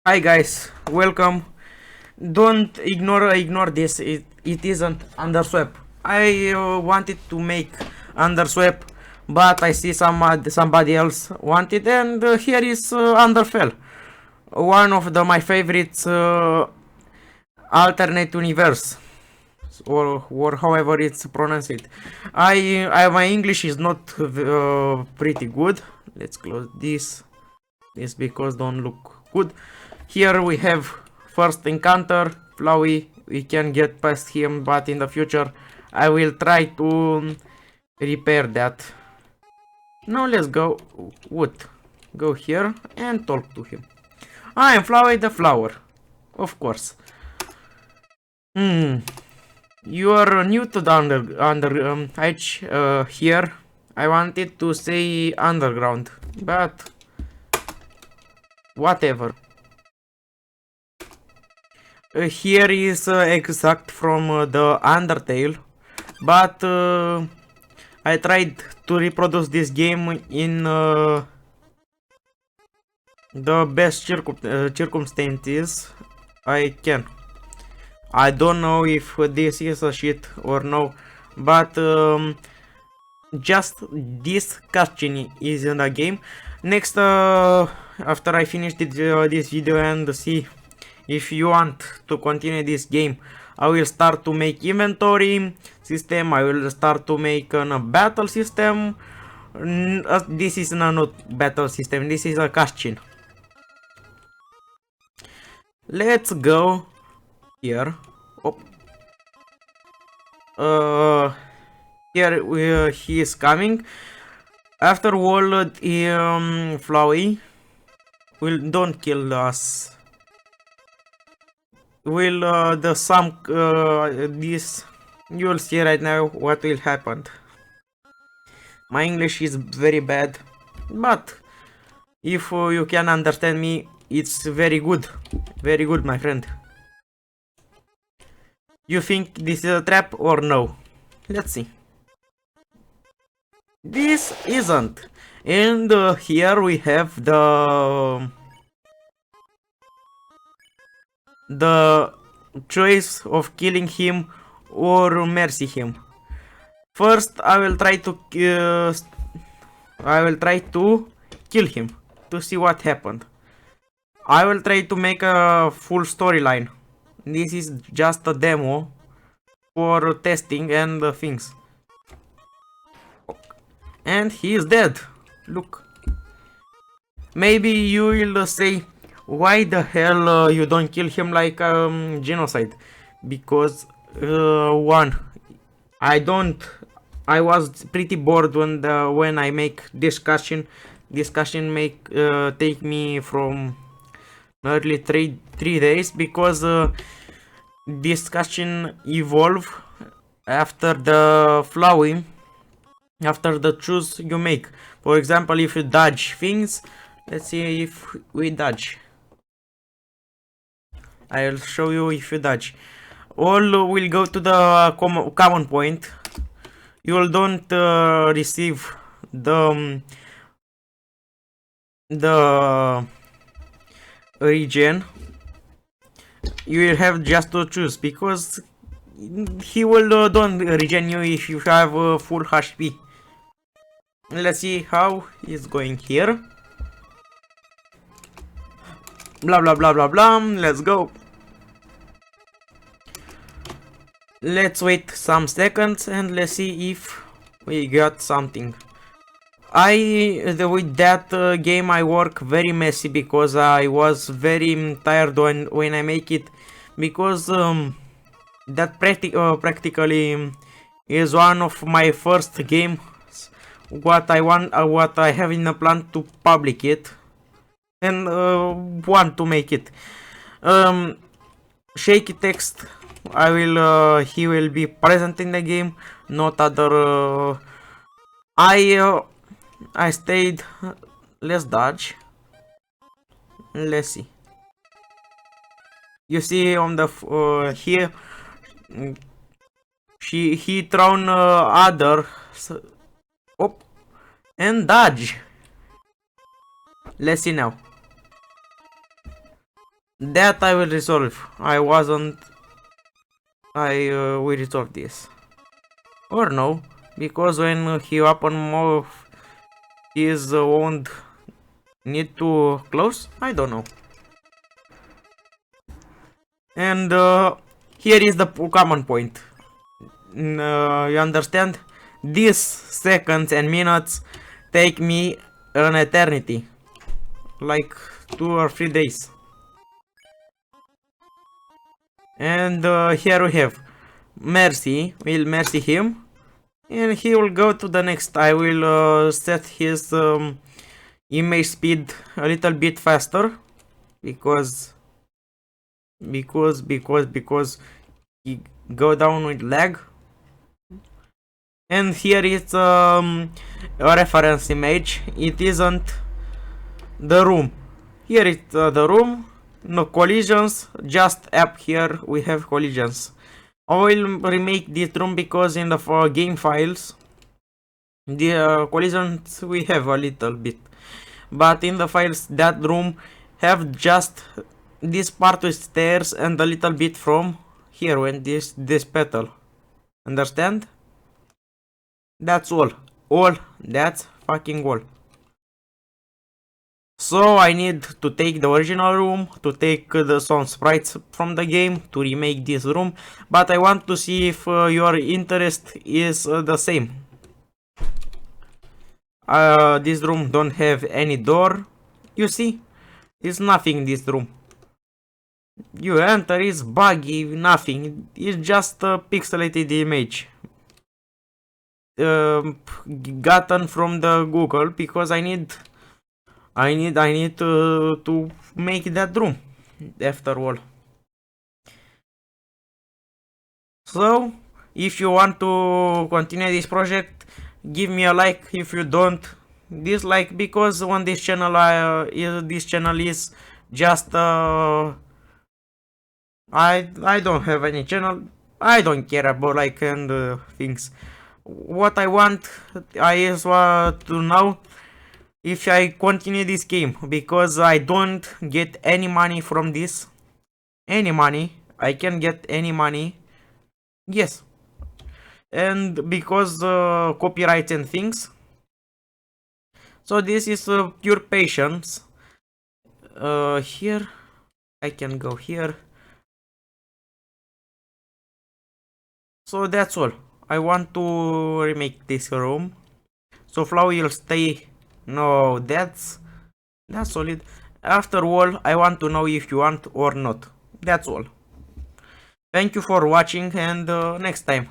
Hi guys, welcome. Don't ignore this. It isn't underswap. I wanted to make underswap, but I see somebody else wanted, and here is underfell. One of my favorites alternate universe, or however it's pronounced. My English is not pretty good. Let's close this because don't look good. Here we have first encounter, Flowey. We can get past him, but in the future I will try to repair that. Now let's go Wood. Go here and talk to him. I am Flowey the flower. Of course. You are new to the edge here. I wanted to say underground, but whatever. Here is exact from the Undertale, but I tried to reproduce this game in the best circumstances I can. I don't know if this is a shit or no, but just this cutscene is in the game. Next, after I finish this video and see if you want to continue this game, I will start to make inventory system. I will start to make a battle system. This is not battle system. This is a cutscene. Let's go here. Here he is coming. After all, Flowey don't kill us. Will this you will see right now what will happen. My English is very bad, but if you can understand me, it's very good, my friend. You think this is a trap or no? Let's see. This isn't. And here we have the choice of killing him or mercy him. First, I will try to kill him to see what happened. I will try to make a full storyline. This is just a demo for testing and things. And he is dead. Look. Maybe you will say, why the hell you don't kill him like genocide? Because one, I was pretty bored when I make discussion. Discussion take me from nearly three days because discussion evolve after the flowing, after the choose you make. For example, if you dodge things, let's see if we dodge. I'll show you if you dodge. All will go to the common point. You will don't receive the regen. You will have just to choose because he will don't regen you if you have full HP. Let's see how he's going here. Blah blah blah blah blah. Let's go. Let's wait some seconds and let's see if we got something. With that game I work very messy because I was very tired when I make it, because that practically is one of my first games what I have in a plan to public it and want to make it. Shaky text, he will be present in the game, not other. I stayed. Let's dodge. Let's see. You see on the here, he thrown other. Oh, and dodge. Let's see now. That I will resolve. I wasn't. I will resolve this. Or no, because when he open more, his won't need to close. I don't know. And here is the common point. You understand? These seconds and minutes take me an eternity, like 2 or 3 days. And here we have Mercy. We'll mercy him, and he will go to the next. I will set his image speed a little bit faster because he go down with lag. And here is a reference image. It isn't the room. Here is the room. No collisions, just up here we have collisions. I will remake this room because in the game files the collisions we have a little bit, but in the files that room have just this part with stairs and a little bit from here when this petal. Understand? That's all. That's fucking all. So I need to take the original room, to take some sprites from the game, to remake this room, but I want to see if your interest is the same. This room don't have any door, you see? It's nothing this room. You enter, it's buggy, nothing, it's just a pixelated image. Gotten from the Google because I need to make that room after all. So if you want to continue this project, give me a like. If you don't, dislike, because on this channel this channel is just I don't have any channel. I don't care about like and things. What I want is to know if I continue this game, because I don't get any money from this. Any money. I can get any money. Yes. And because copyright and things. So this is pure patience. Here. I can go here. So that's all. I want to remake this room. So Flow will stay. No, that's solid. After all, I want to know if you want or not. That's all. Thank you for watching, and next time.